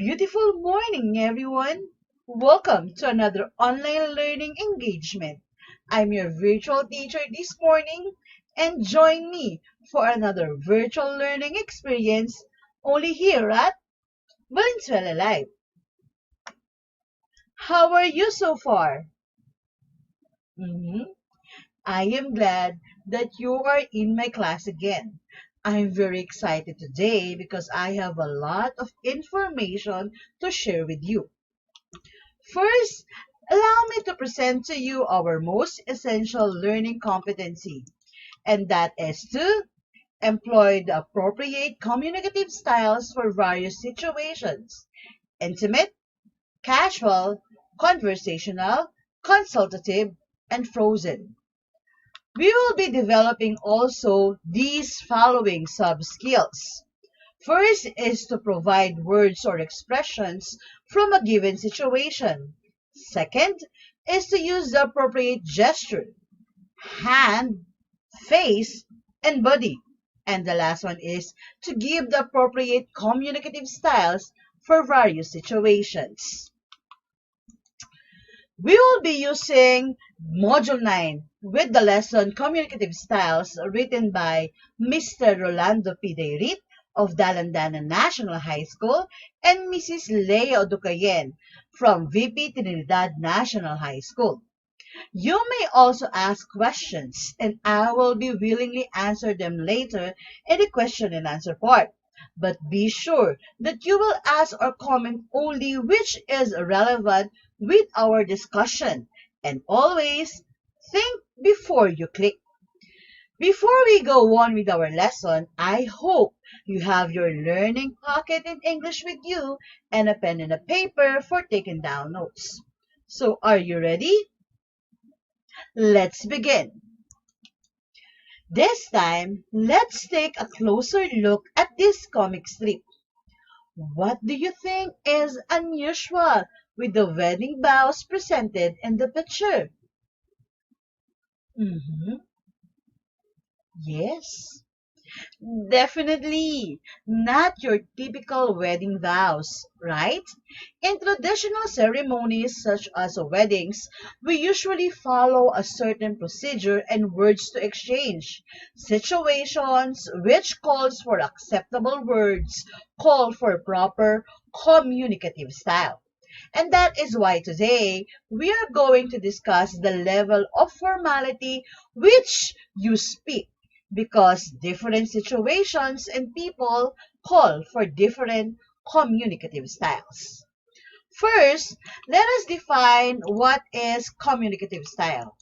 beautiful morning, everyone. Welcome to another online learning engagement. I'm your virtual teacher this morning, and join me for another virtual learning experience only here at Valenzuela Live. How are you so far? Mhm. I am glad that you are in my class again. I'm very excited today because I have a lot of information to share with you. First, allow me to present to you our most essential learning competency, and that is to employ the appropriate communicative styles for various situations: intimate, casual, conversational, consultative, and frozen. We will be developing also these following sub-skills. First is to provide words or expressions from a given situation. Second is to use the appropriate gesture, hand, face, and body. And the last one is to give the appropriate communicative styles for various situations. We will be using Module 9 with the lesson Communicative Styles written by Mr. Rolando P. Deirit of Dalandanan National High School and Mrs. Leo Ducayen from VP Trinidad National High School. You may also ask questions, and I will be willingly answer them later in the question and answer part. But be sure that you will ask or comment only which is relevant with our discussion. And always think before you click. Before we go on with our lesson, I hope you have your learning pocket in English with you and a pen and a paper for taking down notes. So are you ready? Let's begin. This time, let's take a closer look at this comic strip. What do you think is unusual with the wedding vows presented in the picture? Mm-hmm. Yes. Definitely not your typical wedding vows, right? In traditional ceremonies such as weddings, we usually follow a certain procedure and words to exchange. Situations which calls for acceptable words call for proper communicative style. And that is why today we are going to discuss the level of formality which you speak, because different situations and people call for different communicative styles. First, let us define what is communicative style.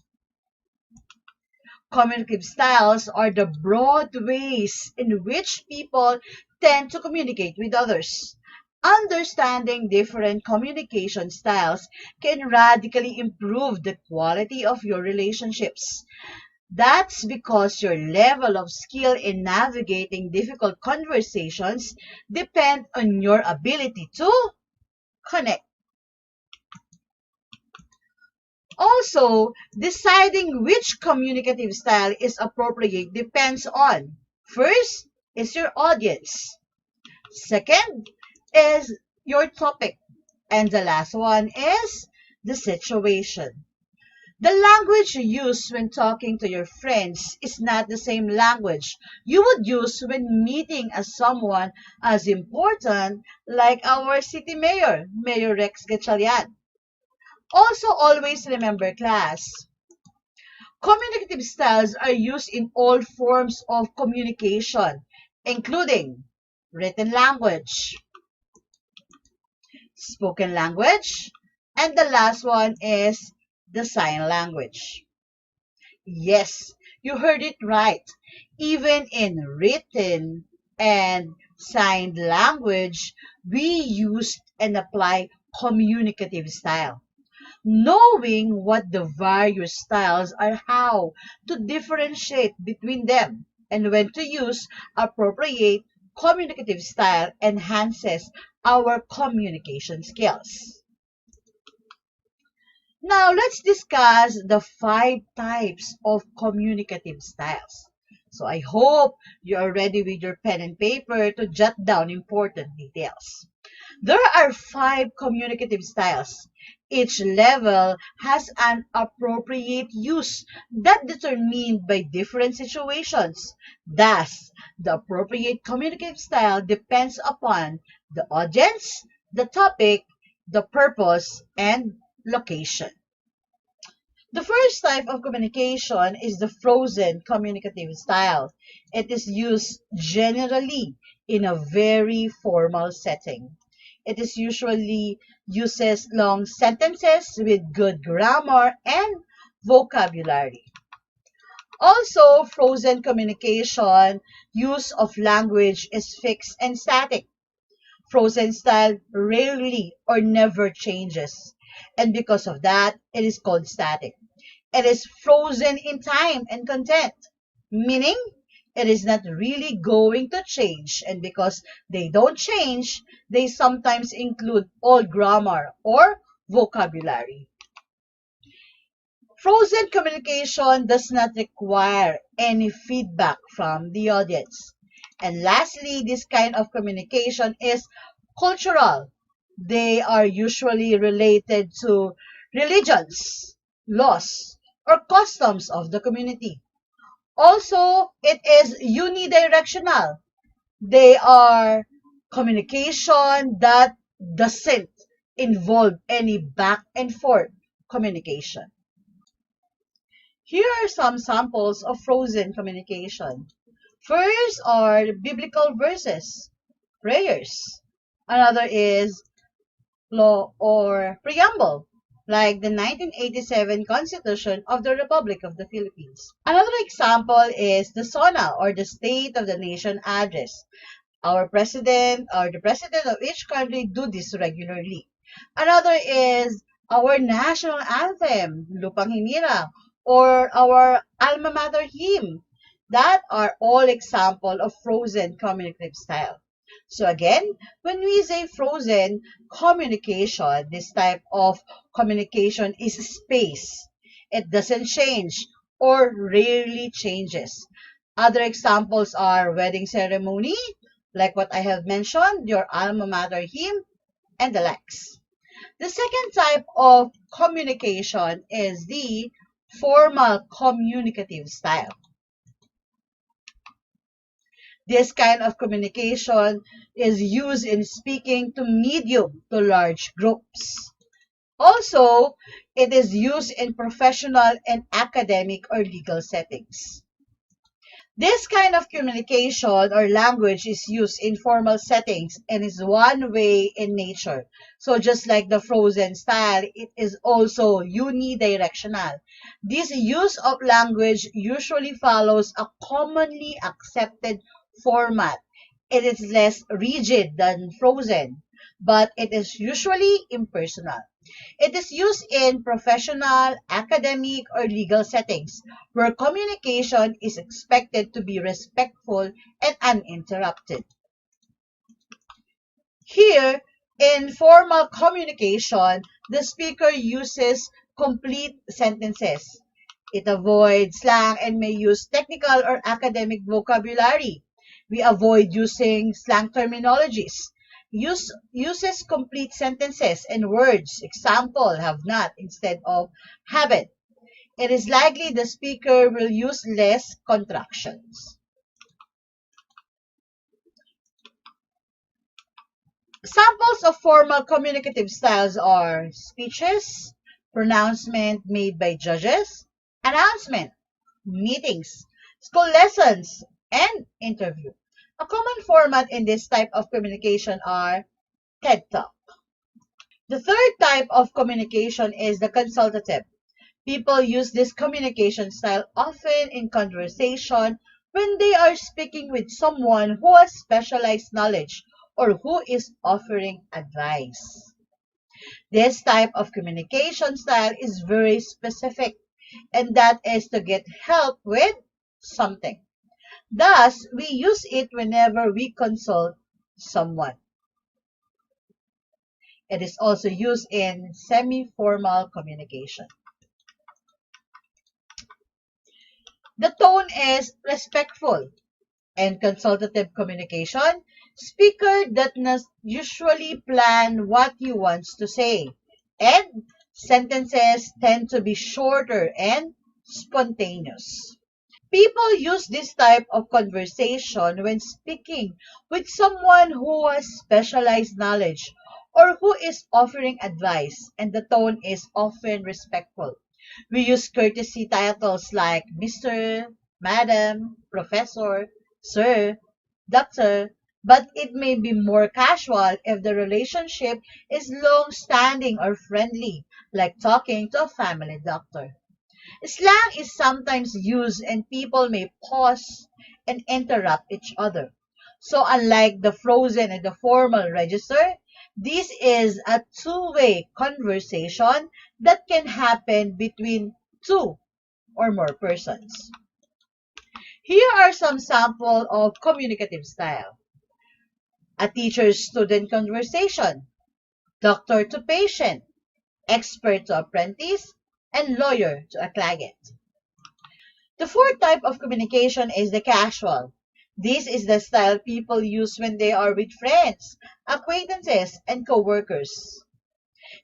Communicative styles are the broad ways in which people tend to communicate with others. Understanding different communication styles can radically improve the quality of your relationships. That's because your level of skill in navigating difficult conversations depend on your ability to connect. Also, deciding which communicative style is appropriate depends on, first, is your audience. Second, is your topic. And the last one is the situation. The language you use when talking to your friends is not the same language you would use when meeting as someone as important like our city mayor, Mayor Rex Gatchalian. Also, always remember, class, communicative styles are used in all forms of communication, including written language, spoken language, and the last one is the sign language. Yes, you heard it right. Even in written and signed language, we use and apply communicative style. Knowing what the various styles are, how to differentiate between them, and when to use appropriate communicative style enhances our communication skills. Now, let's discuss the 5 types of communicative styles. So, I hope you are ready with your pen and paper to jot down important details. There are 5 communicative styles. Each level has an appropriate use that determined by different situations. Thus, the appropriate communicative style depends upon the audience, the topic, the purpose, and location. The first type of communication is the frozen communicative style. It is used generally in a very formal setting. It is usually uses long sentences with good grammar and vocabulary. Also, frozen communication use of language is fixed and static. Frozen style rarely or never changes. And because of that, it is called static. It is frozen in time and content, meaning it is not really going to change. And because they don't change, they sometimes include old grammar or vocabulary. Frozen communication does not require any feedback from the audience. And lastly, this kind of communication is cultural. They are usually related to religions, laws, or customs of the community. Also, it is unidirectional. They are communication that doesn't involve any back and forth communication. Here are some samples of frozen communication. First are biblical verses, prayers. Another is law or preamble, like the 1987 Constitution of the Republic of the Philippines. Another example is the SONA or the State of the Nation Address. Our president or the president of each country do this regularly. Another is our national anthem, Lupang Hinirang, or our alma mater hymn. That are all example of frozen communicative style. So again, when we say frozen communication, this type of communication is space. It doesn't change or rarely changes. Other examples are wedding ceremony, like what I have mentioned, your alma mater hymn, and the likes. The second type of communication is the formal communicative style. This kind of communication is used in speaking to medium to large groups. Also, it is used in professional and academic or legal settings. This kind of communication or language is used in formal settings and is one way in nature. So just like the frozen style, it is also unidirectional. This use of language usually follows a commonly accepted format. It is less rigid than frozen, but it is usually impersonal. It is used in professional, academic, or legal settings where communication is expected to be respectful and uninterrupted. Here, in formal communication, the speaker uses complete sentences. It avoids slang and may use technical or academic vocabulary. We avoid using slang terminologies. Uses complete sentences and words, example, have not, instead of haven't. It is likely the speaker will use less contractions. Samples of formal communicative styles are speeches, pronouncement made by judges, announcement, meetings, school lessons, and interview. A common format in this type of communication are TED Talk. The third type of communication is the consultative. People use this communication style often in conversation when they are speaking with someone who has specialized knowledge or who is offering advice. This type of communication style is very specific, and that is to get help with something. Thus, we use it whenever we consult someone. It is also used in semi-formal communication. The tone is respectful. And consultative communication Speaker that not usually plan what he wants to say, and sentences tend to be shorter and spontaneous. People use this type of conversation when speaking with someone who has specialized knowledge or who is offering advice, and the tone is often respectful. We use courtesy titles like Mr., Madam, Professor, Sir, Doctor, but it may be more casual if the relationship is long standing or friendly, like talking to a family doctor. Slang is sometimes used and people may pause and interrupt each other. So unlike the frozen and the formal register, this is a two-way conversation that can happen between two or more persons. Here are some samples of communicative style. A teacher-student conversation, doctor to patient, expert to apprentice, and lawyer to a client. The fourth type of communication is the casual. This is the style people use when they are with friends, acquaintances, and coworkers.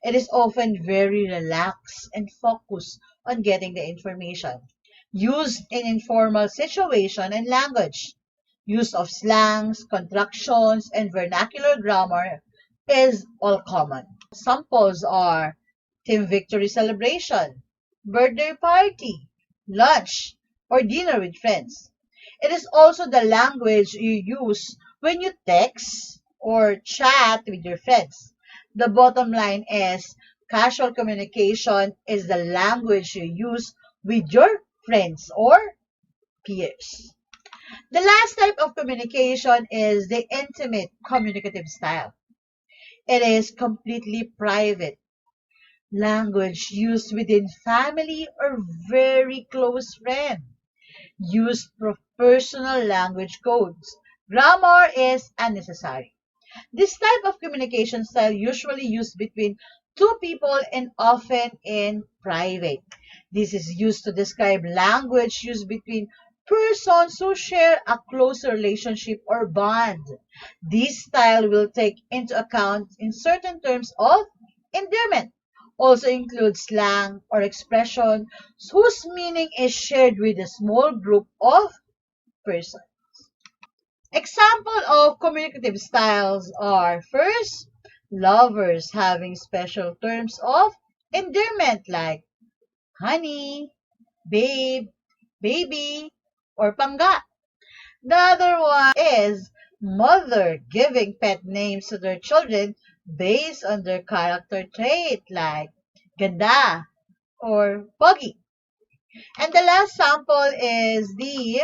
It is often very relaxed and focused on getting the information. Used in informal situation and language. Use of slangs, contractions, and vernacular grammar is all common. Samples are team victory celebration, birthday party, lunch, or dinner with friends. It is also the language you use when you text or chat with your friends. The bottom line is casual communication is the language you use with your friends or peers. The last type of communication is the intimate communicative style. It is completely private language used within family or very close friend. Use personal language codes. Grammar is unnecessary. This type of communication style usually used between two people and often in private. This is used to describe language used between persons who share a close relationship or bond. This style will take into account in certain terms of endearment. Also includes slang or expression whose meaning is shared with a small group of persons. Example of communicative styles are first, lovers having special terms of endearment like honey, babe, baby, or pangga. The other one is mother giving pet names to their children based on their character trait like ganda or pogi. And the last sample is the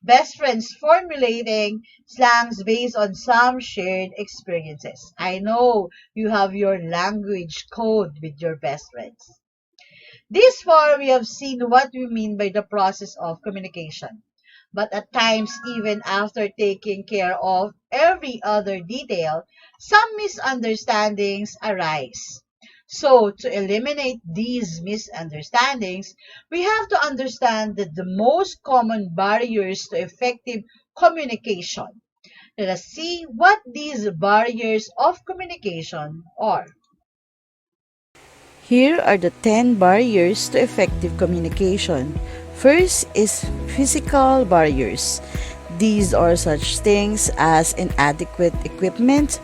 best friends formulating slangs based on some shared experiences. I know you have your language code with your best friends. This far, we have seen what we mean by the process of communication. But at times, even after taking care of every other detail, some misunderstandings arise. So, to eliminate these misunderstandings, we have to understand that the most common barriers to effective communication. Let us see what these barriers of communication are. Here are the 10 barriers to effective communication. First is physical barriers. These are such things as inadequate equipment,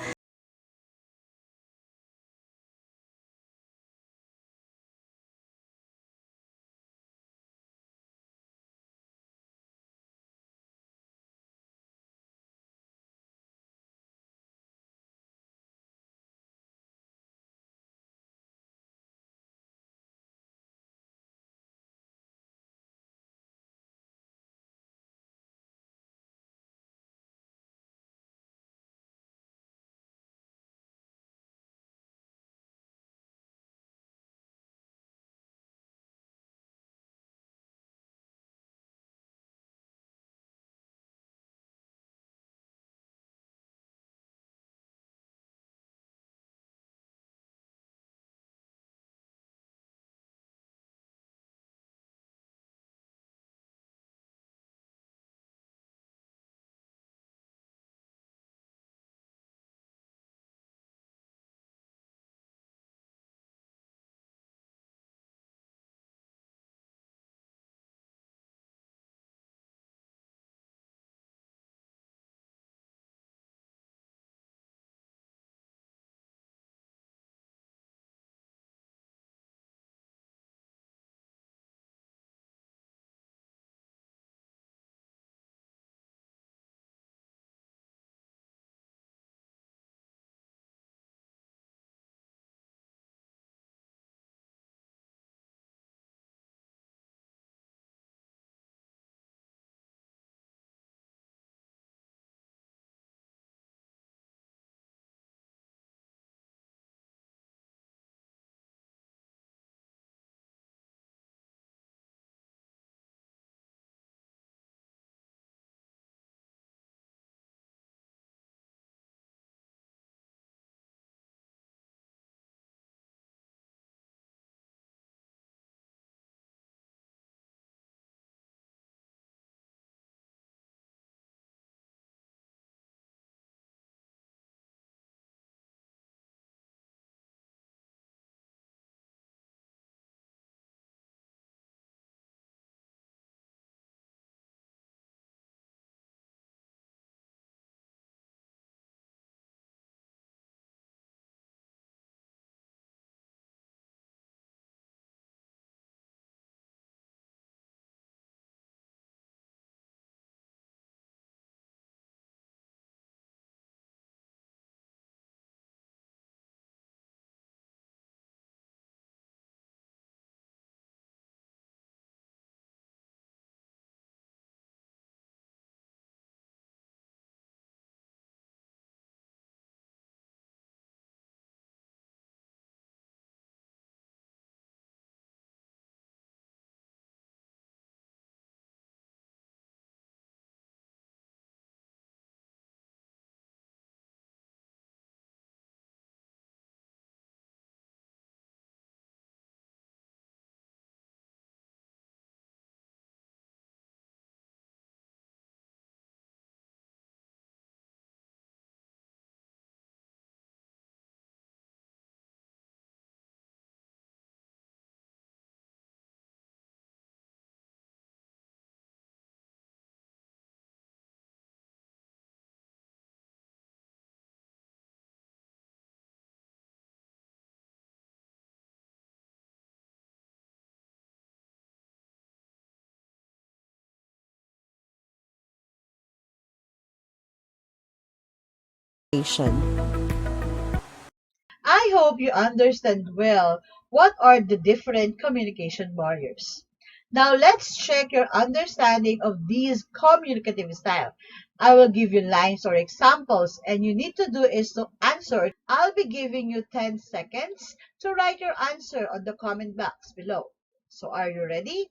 I hope you understand well what are the different communication barriers. Now let's check your understanding of these communicative style. I will give you lines or examples and you need to do is to answer. I'll be giving you 10 seconds to write your answer on the comment box below. So are you ready?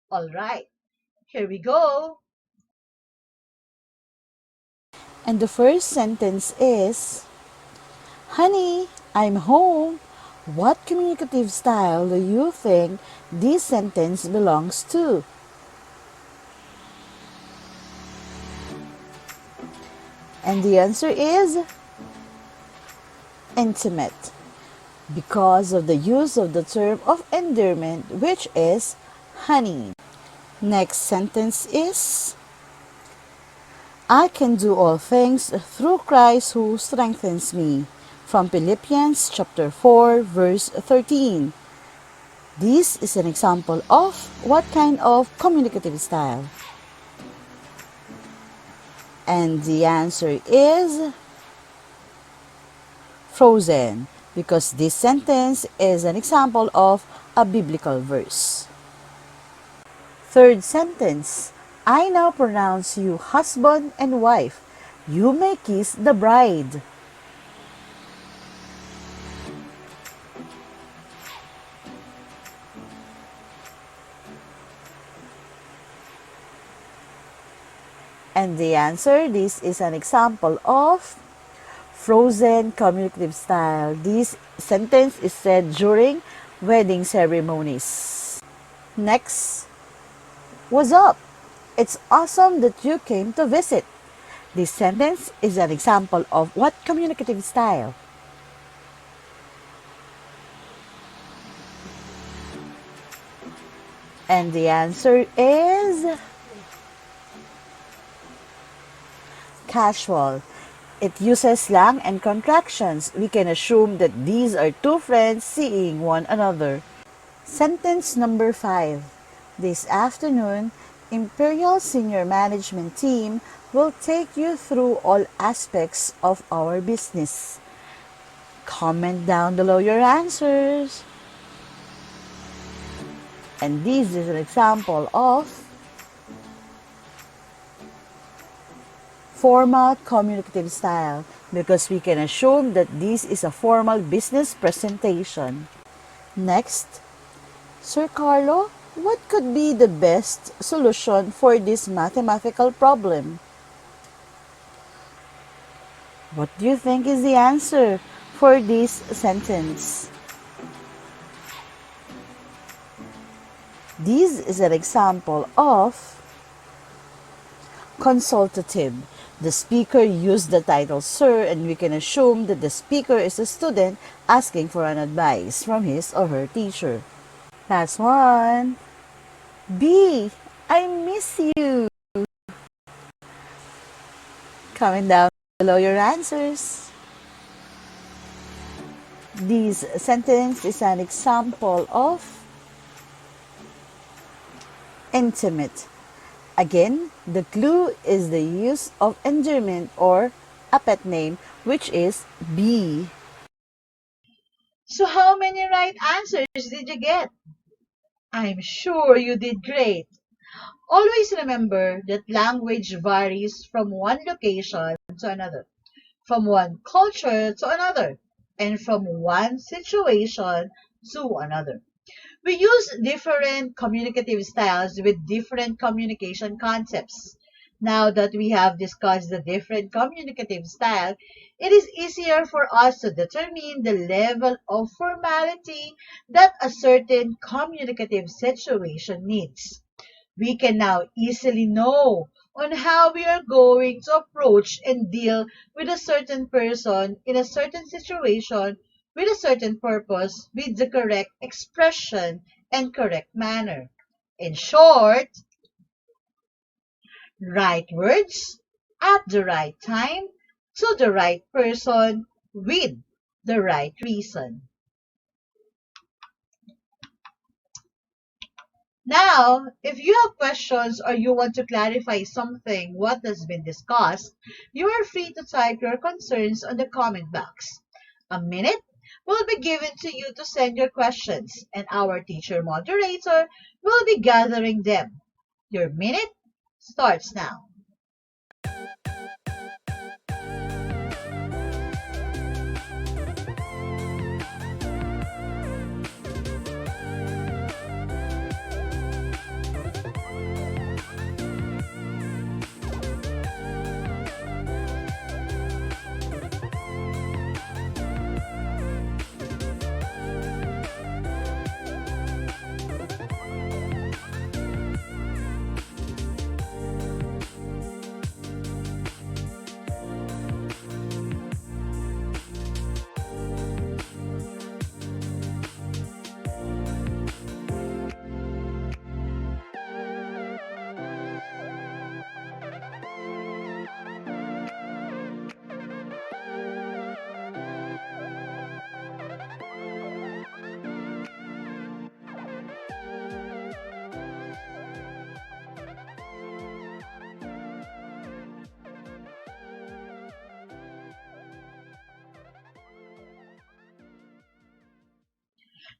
All right, here we go. And the first sentence is, Honey, I'm home. What communicative style do you think this sentence belongs to? And the answer is intimate, because of the use of the term of endearment, which is honey. Next sentence is, I can do all things through Christ who strengthens me. From Philippians chapter 4 verse 13. This is an example of what kind of communicative style? And the answer is frozen, because this sentence is an example of a biblical verse. Third sentence, I now pronounce you husband and wife. You may kiss the bride. And the answer, this is an example of frozen communicative style. This sentence is said during wedding ceremonies. Next, what's up? It's awesome that you came to visit. This sentence is an example of what communicative style? And the answer is casual. It uses slang and contractions. We can assume that these are two friends seeing one another. Sentence number 5. This afternoon, Imperial Senior Management Team will take you through all aspects of our business. Comment down below your answers. And this is an example of formal communicative style, because we can assume that this is a formal business presentation. Next, Sir Carlo, what could be the best solution for this mathematical problem? What do you think is the answer for this sentence? This is an example of consultative. The speaker used the title sir, and we can assume that the speaker is a student asking for an advice from his or her teacher. Last one. B. I miss you. Comment down below your answers. This sentence is an example of intimate. Again, the clue is the use of endearment or a pet name, which is B. So how many right answers did you get? I'm sure you did great. Always remember that language varies from one location to another, from one culture to another, and from one situation to another. We use different communicative styles with different communication concepts. Now that we have discussed the different communicative style, it is easier for us to determine the level of formality that a certain communicative situation needs. We can now easily know on how we are going to approach and deal with a certain person in a certain situation with a certain purpose with the correct expression and correct manner. In short, right words at the right time to the right person with the right reason. Now, if you have questions or you want to clarify something what has been discussed, you are free to type your concerns on the comment box. A minute will be given to you to send your questions, and our teacher moderator will be gathering them. Your minute starts now.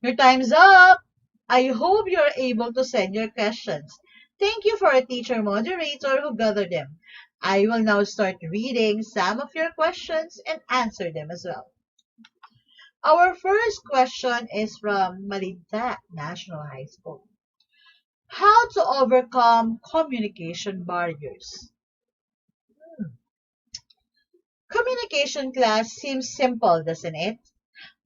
Your time's up. I hope you're able to send your questions. Thank you for a teacher moderator who gathered them. I will now start reading some of your questions and answer them as well. Our first question is from Malinta National High School. How to overcome communication barriers? Communication class seems simple, doesn't it?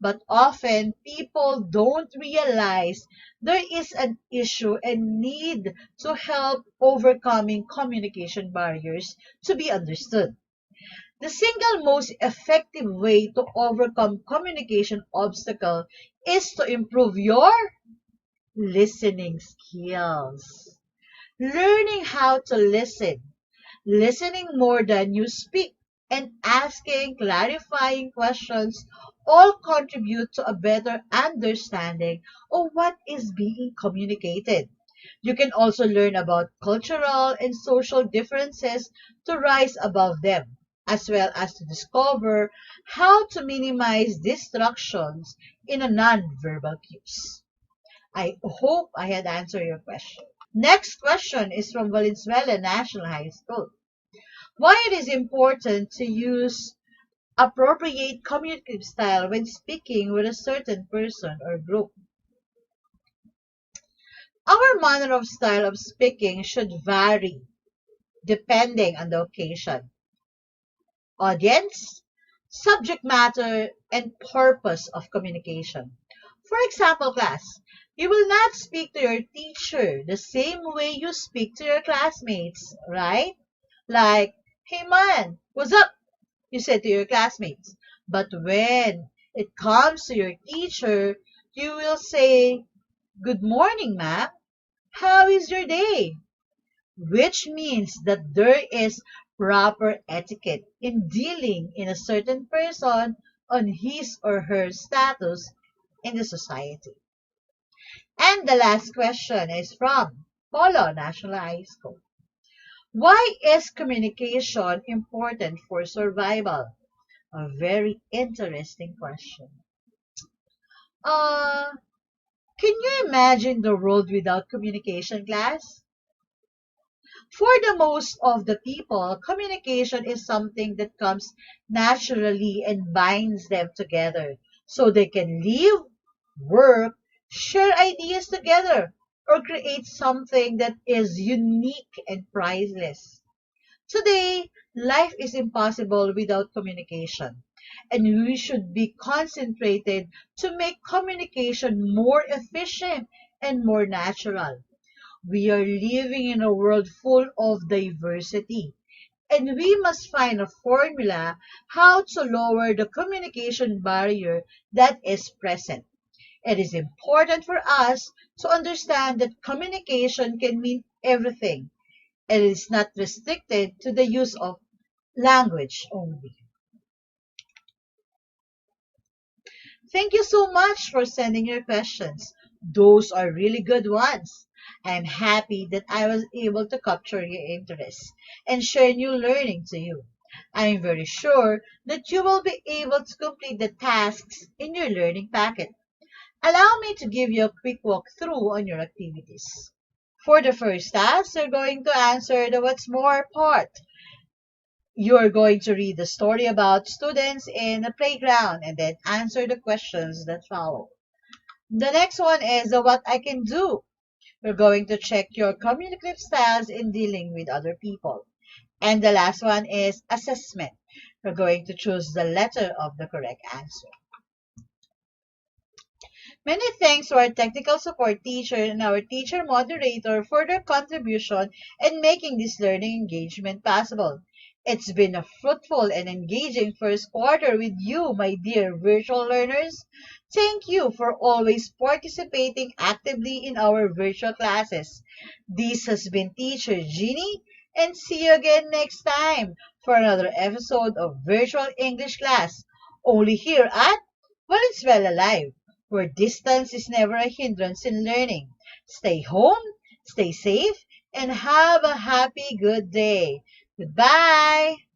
But often people don't realize there is an issue and need to help overcoming communication barriers to be understood. The single most effective way to overcome communication obstacle is to improve your listening skills. Learning how to listen, listening more than you speak, and asking clarifying questions all contribute to a better understanding of what is being communicated. You can also learn about cultural and social differences to rise above them, as well as to discover how to minimize distractions in a non-verbal cues. I hope I had answered your question. Next question is from Valenzuela National High School. Why it is important to use appropriate communicative style when speaking with a certain person or group. Our manner of style of speaking should vary depending on the occasion, audience, subject matter, and purpose of communication. For example, class, you will not speak to your teacher the same way you speak to your classmates, right? Like, hey man, what's up? You said to your classmates. But when it comes to your teacher, you will say, good morning, ma'am. How is your day? Which means that there is proper etiquette in dealing in a certain person on his or her status in the society. And the last question is from Polo National High School. Why is communication important for survival? A very interesting question. Uh, can you imagine the world without communication, class? For the most of the people, communication is something that comes naturally and binds them together so they can live, work, share ideas together, or create something that is unique and priceless. Today, life is impossible without communication, and we should be concentrated to make communication more efficient and more natural. We are living in a world full of diversity, and we must find a formula how to lower the communication barrier that is present. It is important for us to understand that communication can mean everything. It is not restricted to the use of language only. Thank you so much for sending your questions. Those are really good ones. I'm happy that I was able to capture your interest and share new learning to you. I'm very sure that you will be able to complete the tasks in your learning packet. Allow me to give you a quick walkthrough on your activities. For the first task, you're going to answer the what's more part. You're going to read the story about students in a playground and then answer the questions that follow. The next one is the what I can do. You're going to check your communicative styles in dealing with other people. And the last one is assessment. You're going to choose the letter of the correct answer. Many thanks to our technical support teacher and our teacher moderator for their contribution in making this learning engagement possible. It's been a fruitful and engaging first quarter with you, my dear virtual learners. Thank you for always participating actively in our virtual classes. This has been Teacher Jeannie, and see you again next time for another episode of Virtual English Class, only here at Valenzuela Live, where distance is never a hindrance in learning. Stay home, stay safe, and have a happy good day. Goodbye.